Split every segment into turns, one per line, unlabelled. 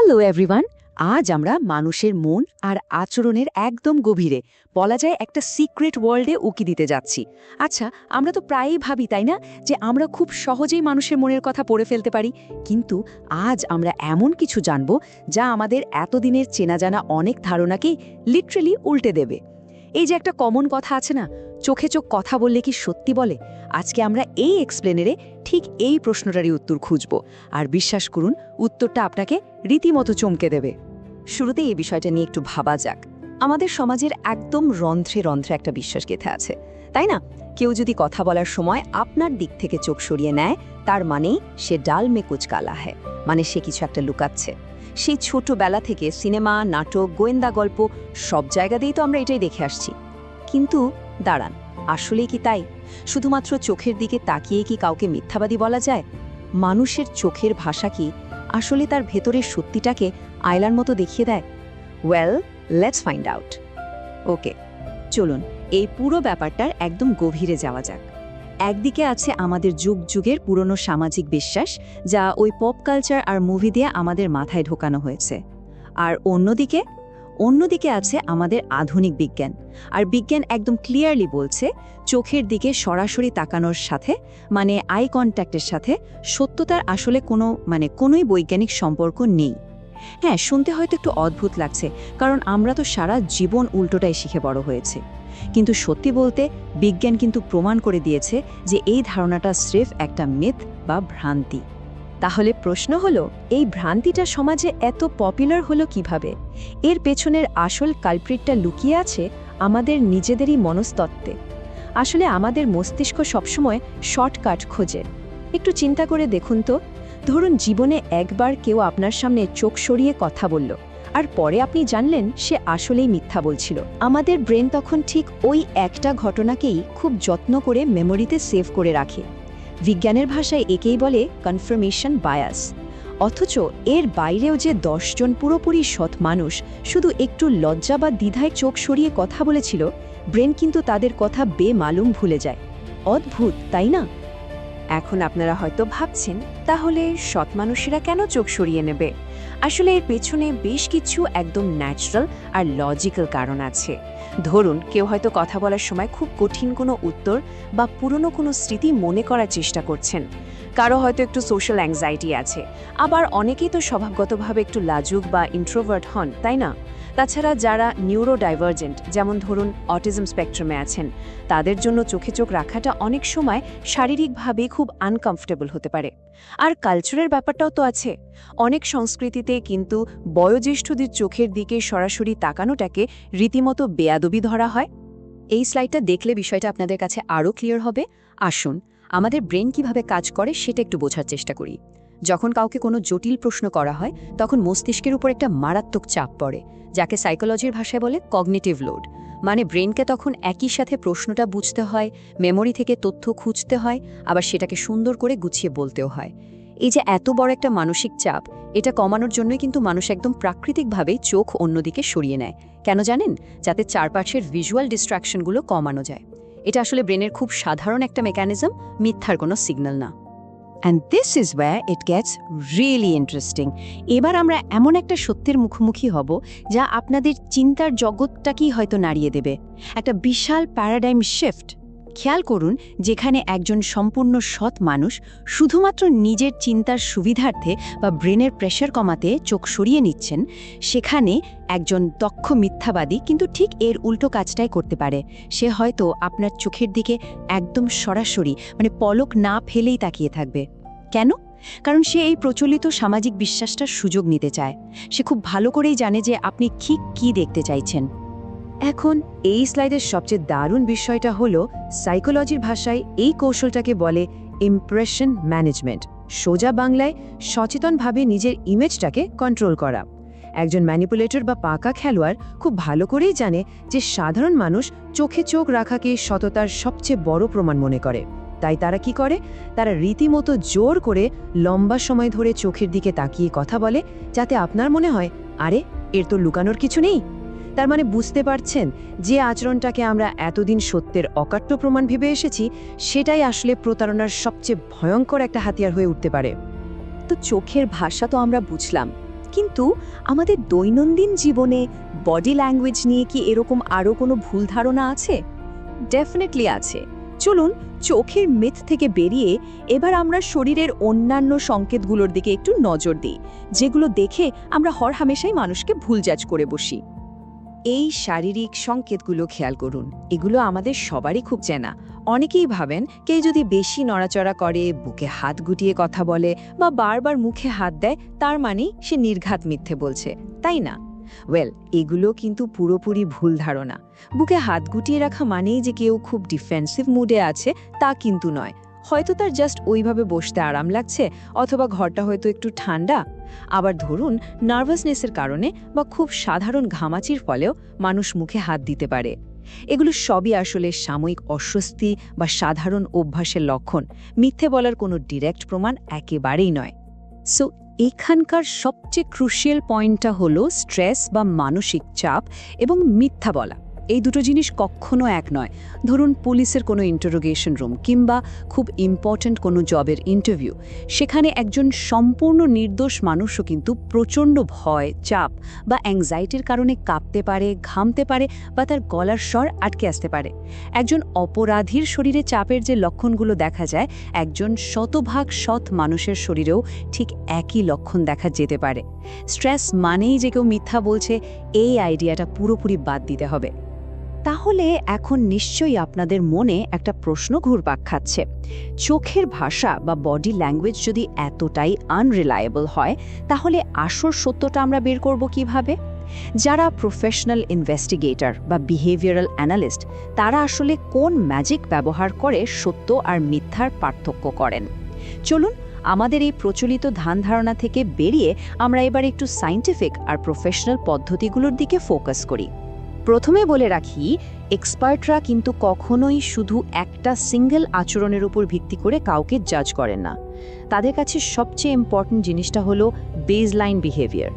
Hello everyone. আজ আমরা মানুষের মন আর আচরণের একদম গভীরে, বলা যায় একটা সিক্রেট ওয়ার্ল্ডে উকি দিতে যাচ্ছি। আচ্ছা, আমরা তো প্রায়ই ভাবি তাই না, যে আমরা খুব সহজেই মানুষের মনের কথা পড়ে ফেলতে পারি। কিন্তু আজ আমরা এমন কিছু জানব যা আমাদের এতদিনের চেনা জানা অনেক ধারণাকেই লিটারেলি উল্টে দেবে। এই যে একটা কমন কথা আছে না, চোখে চোখ কথা বললে কি সত্যি বলে? আজকে আমরা এই এক্সপ্লেনারে ঠিক এই প্রশ্নটারই উত্তর খুঁজব। আর বিশ্বাস করুন, উত্তরটা আপনাকে রীতিমতো চমকে দেবে। শুরুতে এই বিষয়টা নিয়ে একটু ভাবা যাক। আমাদের সমাজের একদম রন্ধ্রে রন্ধ্রে একটা বিশ্বাস গেঁথে আছে, তাই না? কেউ যদি কথা বলার সময় আপনার দিক থেকে চোখ সরিয়ে নেয়, তার মানেই সে ডাল মে কুচ কালা হ্যায়, মানে সে কিছু একটা লুকাচ্ছে। সেই ছোটবেলা থেকে সিনেমা, নাটক, গোয়েন্দা গল্প সব জায়গাতেই তো আমরা এটাই দেখে আসছি। কিন্তু দাঁড়ান, আসলেই কি তাই? শুধুমাত্র চোখের দিকে তাকিয়ে কি কাউকে মিথ্যাবাদী বলা যায়? মানুষের চোখের ভাষা কি আসলে তার ভেতরের সত্যিটাকে আয়লার মতো দেখিয়ে দেয়? Well, let's find out. Okay, চলুন এই পুরো ব্যাপারটার একদম গভীরে যাওয়া যাক। একদিকে আছে আমাদের যুগ যুগের পুরনো সামাজিক বিশ্বাস, যা ওই পপ কালচার আর মুভি দিয়ে আমাদের মাথায় ঢোকানো হয়েছে। আর অন্যদিকে আছে আমাদের আধুনিক বিজ্ঞান। আর বিজ্ঞান একদম ক্লিয়ারলি বলছে, চোখের দিকে সরাসরি তাকানোর সাথে, মানে আই কন্ট্যাক্টের সাথে সত্যতার আসলে কোনোই বৈজ্ঞানিক সম্পর্ক নেই। হ্যাঁ, শুনতে হয়তো একটু অদ্ভুত লাগছে, কারণ আমরা তো সারা জীবন উল্টোটাই শিখে বড় হয়েছে। কিন্তু সত্যি বলতে, বিজ্ঞান কিন্তু প্রমাণ করে দিয়েছে যে এই ধারণাটা স্রেফ একটা মিথ বা ভ্রান্তি। তাহলে প্রশ্ন হলো, এই ভ্রান্তিটা সমাজে এত পপুলার হলো কিভাবে? এর পেছনের আসল কালপ্রিটটা লুকিয়ে আছে আমাদের নিজেদেরই মনস্তত্ত্বে। আসলে আমাদের মস্তিষ্ক সবসময় শর্টকাট খোঁজে। একটু চিন্তা করে দেখুন তো, ধরুন জীবনে একবার কেউ আপনার সামনে চোখ সরিয়ে কথা বলল, আর পরে আপনি জানলেন সে আসলেই মিথ্যা বলছিল। আমাদের ব্রেন তখন ঠিক ওই একটা ঘটনাকেই খুব যত্ন করে মেমোরিতে সেভ করে রাখে। বিজ্ঞানের ভাষায় একেই বলে কনফার্মেশন বায়াস। অথচ এর বাইরেও যে 10 জন পুরোপুরি সৎ মানুষ শুধু একটু লজ্জা বা দ্বিধায় চোখ সরিয়ে কথা বলেছিল, ব্রেন কিন্তু তাদের কথা বেমালুম ভুলে যায়। অদ্ভুত, তাই না? এখন আপনারা হয়তো ভাবছেন, তাহলে সৎ মানুষেরা কেন চোখ সরিয়ে নেবে? আসলে এর পেছনে বেশ কিছু একদম ন্যাচারাল আর লজিক্যাল কারণ আছে। ধরুন, কেউ হয়তো কথা বলার সময় খুব কঠিন কোনো উত্তর বা পুরনো কোনো স্মৃতি মনে করার চেষ্টা করছেন। কারো হয়তো একটু সোশ্যাল অ্যাংজাইটি আছে, আবার অনেকেই তো স্বভাবগতভাবে একটু লাজুক বা ইন্ট্রোভার্ট হন, তাই না? তাছাড়া যারা নিউরোডাইভার্জেন্ট, যেমন ধরুন অটিজম স্পেকট্রামে আছেন, তাদের জন্য চোখে চোখ রাখাটা অনেক সময় শারীরিকভাবে খুব আনকমফোর্টেবল হতে পারে। আর কালচারের ব্যাপারটাও তো আছে। অনেক সংস্কৃতিতে কিন্তু বয়োজ্যেষ্ঠদের চোখের দিকে সরাসরি তাকানোটাকে রীতিমতো বেয়াদবি ধরা হয়। এই স্লাইডটা দেখলে বিষয়টা আপনাদের কাছে আরও ক্লিয়ার হবে। আসুন, আমাদের ব্রেন কিভাবে কাজ করে সেটা একটু বোঝার চেষ্টা করি। যখন কাউকে কোনো জটিল প্রশ্ন করা হয়, তখন মস্তিষ্কের উপর একটা মারাত্মক চাপ পড়ে, যাকে সাইকোলজির ভাষায় বলে কগনিটিভ লোড। মানে ব্রেনকে তখন একই সাথে প্রশ্নটা বুঝতে হয়, মেমোরি থেকে তথ্য খুঁজতে হয়, আবার সেটাকে সুন্দর করে গুছিয়ে বলতেও হয়। এই যে এত বড় একটা মানসিক চাপ, এটা কমানোর জন্যই কিন্তু মানুষ একদম প্রাকৃতিকভাবেই চোখ অন্যদিকে সরিয়ে নেয়। কেন জানেন? যাতে চারপাশের ভিজুয়াল ডিস্ট্রাকশনগুলো কমানো যায়। এটা আসলে ব্রেনের খুব সাধারণ একটা মেকানিজম, মিথ্যার কোনো সিগন্যাল না। And this is wire it gets really interesting. এবার আমরা এমন একটা সত্যের মুখোমুখি হব যা আপনাদের চিন্তার জগৎটাকেই হয়তো নাড়িয়ে দেবে। একটা বিশাল প্যারাডাইম শিফট। খেয়াল করুন, যেখানে একজন সম্পূর্ণ সৎ মানুষ শুধুমাত্র নিজের চিন্তার সুবিধার্থে বা ব্রেনের প্রেশার কমাতে চোখ সরিয়ে নিচ্ছেন, সেখানে একজন দক্ষ মিথ্যাবাদী কিন্তু ঠিক এর উল্টো কাজটাই করতে পারে। সে হয়তো আপনার চোখের দিকে একদম সরাসরি, পলক না ফেলেই তাকিয়ে থাকবে। কেন? কারণ সে এই প্রচলিত সামাজিক বিশ্বাসটার সুযোগ নিতে চায়। সে খুব ভালো করেই জানে যে আপনি ঠিক কী দেখতে চাইছেন। এখন এই স্লাইডের সবচেয়ে দারুণ বিষয়টা হলো, সাইকোলজির ভাষায় এই কৌশলটাকে বলে ইমপ্রেশন ম্যানেজমেন্ট। সোজা বাংলায় সচেতনভাবে নিজের ইমেজটাকে কন্ট্রোল করা। একজন ম্যানিপুলেটর বা পাকা খেলোয়াড় খুব ভালো করেই জানে যে সাধারণ মানুষ চোখে চোখ রাখাকে সততার সবচেয়ে বড় প্রমাণ মনে করে। তাই তারা কি করে? তারা রীতিমতো জোর করে লম্বা সময় ধরে চোখের দিকে তাকিয়ে কথা বলে, যাতে আপনার মনে হয়, আরে এর তো লুকানোর কিছু নেই। তার মানে বুঝতে পারছেন, যে আচরণটাকে আমরা এতদিন সত্যের অকাট্য প্রমাণ ভেবে এসেছি, সেটাই আসলে প্রতারণার সবচেয়ে ভয়ঙ্কর একটা হাতিয়ার হয়ে উঠতে পারে। তো চোখের ভাষা তো আমরা বুঝলাম, কিন্তু আমাদের দৈনন্দিন জীবনে বডি ল্যাঙ্গুয়েজ নিয়ে কি এরকম আরও কোনো ভুল ধারণা আছে? ডেফিনেটলি আছে। চলুন চোখের মিথ থেকে বেরিয়ে এবার আমরা শরীরের অন্যান্য সংকেতগুলোর দিকে একটু নজর দিই, যেগুলো দেখে আমরা হরহামেশাই মানুষকে ভুল জাজ করে বসি। এই শারীরিক সংকেতগুলো খেয়াল করুন, এগুলো আমাদের সবারই খুব চেনা। অনেকেই ভাবেন কেউ যদি বেশি নড়াচড়া করে, বুকে হাত গুটিয়ে কথা বলে বা বারবার মুখে হাত দেয়, তার মানেই সে নির্ঘাত মিথ্যে বলছে, তাই না? এগুলো কিন্তু পুরোপুরি ভুল ধারণা। বুকে হাত গুটিয়ে রাখা মানেই যে কেউ খুব ডিফেন্সিভ মুডে আছে তা কিন্তু নয়। হয়তো তার জাস্ট ওইভাবে বসতে আরাম লাগছে, অথবা ঘরটা হয়তো একটু ঠান্ডা। আবার ধরুন নার্ভাসনেসের কারণে বা খুব সাধারণ ঘামাচির ফলেও মানুষ মুখে হাত দিতে পারে। এগুলো সবই আসলে সাময়িক অস্বস্তি বা সাধারণ অভ্যাসের লক্ষণ। মিথ্যে বলার কোনো ডিরেক্ট প্রমাণ একেবারেই নয়। সো এখানকার সবচেয়ে ক্রুশিয়াল পয়েন্টটা হলো স্ট্রেস বা মানসিক চাপ এবং মিথ্যা বলা। এই দুটো জিনিস কখনো এক নয়। ধরুন পুলিশের কোনো ইন্টারোগেশন রুম কিংবা খুব ইম্পর্ট্যান্ট কোনো জবের ইন্টারভিউ, সেখানে একজন সম্পূর্ণ নির্দোষ মানুষও কিন্তু প্রচণ্ড ভয়, চাপ বা অ্যাংজাইটির কারণে কাঁপতে পারে, ঘামতে পারে বা তার গলার স্বর আটকে আসতে পারে। একজন অপরাধীর শরীরে চাপের যে লক্ষণগুলো দেখা যায়, একজন শতভাগ সৎ মানুষের শরীরেও ঠিক একই লক্ষণ দেখা যেতে পারে। স্ট্রেস মানেই যে কেউ মিথ্যা বলছে, এই আইডিয়াটা পুরোপুরি বাদ দিতে হবে। তাহলে এখন নিশ্চয়ই আপনাদের মনে একটা প্রশ্ন ঘুরপাক খাচ্ছে। চোখের ভাষা বা বডি ল্যাঙ্গুয়েজ যদি এতটাই আনরিলায়েবল হয়, তাহলে আসল সত্যটা আমরা বের করব কিভাবে? যারা প্রফেশনাল ইনভেস্টিগেটর বা বিহেভিয়ারাল অ্যানালিস্ট, তারা আসলে কোন ম্যাজিক ব্যবহার করে সত্য আর মিথ্যার পার্থক্য করেন? চলুন আমাদের এই প্রচলিত ধ্যান ধারণা থেকে বেরিয়ে আমরা এবার একটু সায়েন্টিফিক আর প্রফেশনাল পদ্ধতিগুলোর দিকে ফোকাস করি। প্রথমে বলে রাখি, এক্সপার্টরা কিন্তু কখনোই শুধু একটা সিঙ্গেল আচরণের উপর ভিত্তি করে কাউকে জাজ করেন না। তাদের কাছে সবচেয়ে ইম্পর্ট্যান্ট জিনিসটা হলো বেসলাইন বিহেভিয়ার।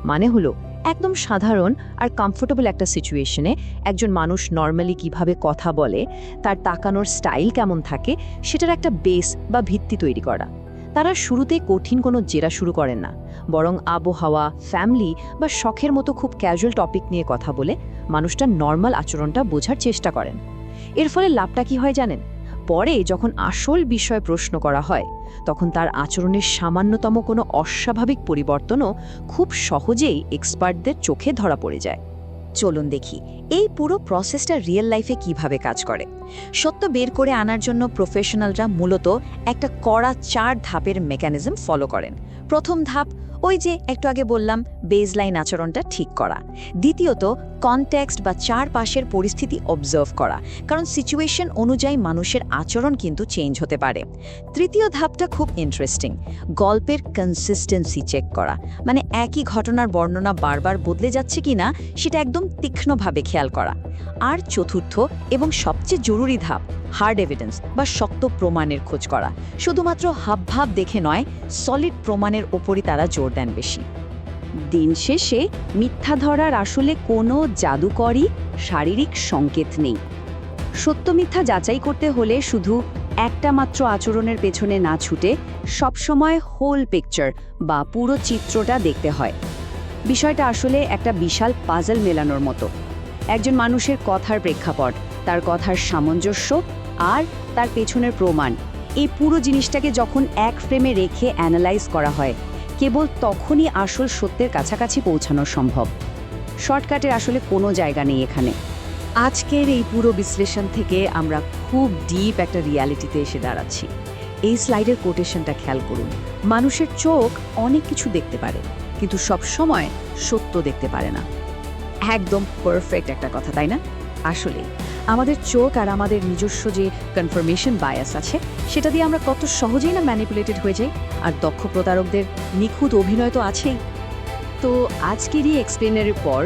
মানে হলো একদম সাধারণ আর কমফোর্টেবল একটা সিচুয়েশনে একজন মানুষ নর্মালি কিভাবে কথা বলে, তার তাকানোর স্টাইল কেমন থাকে, সেটার একটা বেস বা ভিত্তি তৈরি করা। তারা শুরুতে কঠিন কোনো জেরা শুরু করেন না, বরং আবহাওয়া, ফ্যামিলি বা শখের মতো খুব ক্যাজুয়াল টপিক নিয়ে কথা বলে মানুষটার নর্মাল আচরণটা বোঝার চেষ্টা করেন। এর ফলে লাভটা কি হয় জানেন? পরে যখন আসল বিষয়ে প্রশ্ন করা হয়, তখন তার আচরণের সামান্যতম কোনো অস্বাভাবিক পরিবর্তনও খুব সহজেই এক্সপার্টদের চোখে ধরা পড়ে যায়। চলুন দেখি এই পুরো প্রসেসটা রিয়েল লাইফে কিভাবে কাজ করে। সত্য বের করে আনার জন্য প্রফেশনালরা মূলত একটা কড়া 4 ধাপের মেকানিজম ফলো করেন। প্রথম ধাপ, ওই যে একটু আগে বললাম, বেসলাইন আচরণটা ঠিক করা। দ্বিতীয়ত, কনটেক্সট বা চারপাশের পরিস্থিতি অবজার্ভ করা, কারণ সিচুয়েশন অনুযায়ী মানুষের আচরণ কিন্তু চেঞ্জ হতে পারে। তৃতীয় ধাপটা খুব ইন্টারেস্টিং, গল্পের কনসিস্টেন্সি চেক করা, মানে একই ঘটনার বর্ণনা বারবার বদলে যাচ্ছে কিনা সেটা একদম তীক্ষ্ণভাবে খেয়াল করা। আর চতুর্থ এবং সবচেয়ে জরুরি ধাপ, হার্ড এভিডেন্স বা শক্ত প্রমাণের খোঁজ করা। শুধুমাত্র হাবভাব দেখে নয়, সলিড প্রমাণের ওপরই তারা জোর দেন বেশি। দিন শেষে মিথ্যা ধরার আসলে কোনো জাদুকরী শারীরিক সংকেত নেই। সত্য মিথ্যা যাচাই করতে হলে শুধু একটা মাত্র আচরণের পেছনে না ছুটে সবসময় হোল পিকচার বা পুরো চিত্রটা দেখতে হয়। বিষয়টা আসলে একটা বিশাল পাজল মেলানোর মতো। একজন মানুষের কথার প্রেক্ষাপট, তার কথার সামঞ্জস্য আর তার পেছনের প্রমাণ, এই পুরো জিনিসটাকে যখন এক ফ্রেমে রেখে অ্যানালাইজ করা হয়, কেবল তখনই আসল সত্যের কাছাকাছি পৌঁছানো সম্ভব। শর্টকাটের আসলে কোনো জায়গা নেই এখানে। আজকের এই পুরো বিশ্লেষণ থেকে আমরা খুব ডিপ একটা রিয়ালিটিতে এসে দাঁড়াচ্ছি। এই স্লাইডের কোটেশনটা খেয়াল করুন, মানুষের চোখ অনেক কিছু দেখতে পারে, কিন্তু সব সময় সত্য দেখতে পারে না। একদম পারফেক্ট একটা কথা, তাই না? আসলে আমাদের চোখ আর আমাদের নিজস্ব যে কনফার্মেশন বায়াস আছে, সেটা দিয়ে আমরা কত সহজেই না ম্যানিপুলেটেড হয়ে যাই। আর দক্ষ প্রতারকদের নিখুঁত অভিনয় তো আছেই। তো আজকেরই এক্সপ্লেনারের পর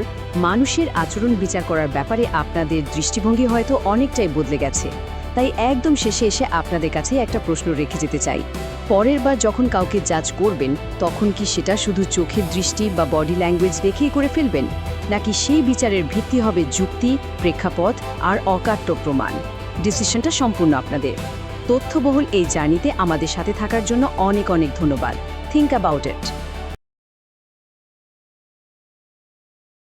মানুষের আচরণ বিচার করার ব্যাপারে আপনাদের দৃষ্টিভঙ্গি হয়তো অনেকটাই বদলে গেছে। তাই একদম শেষে এসে আপনাদের কাছে একটা প্রশ্ন রেখে যেতে চাই। পরের বার যখন কাউকে জাজ করবেন, তখন কি সেটা শুধু চোখের দৃষ্টি বা বডি ল্যাঙ্গুয়েজ দেখেই করে ফেলবেন, নাকি সেই বিচারের ভিত্তি হবে যুক্তি, প্রেক্ষাপট আর অকাট্য প্রমাণ? ডিসিশনটা সম্পূর্ণ আপনাদের। তথ্যবহুল এই জার্নিতে আমাদের সাথে থাকার জন্য অনেক অনেক ধন্যবাদ। Think about it.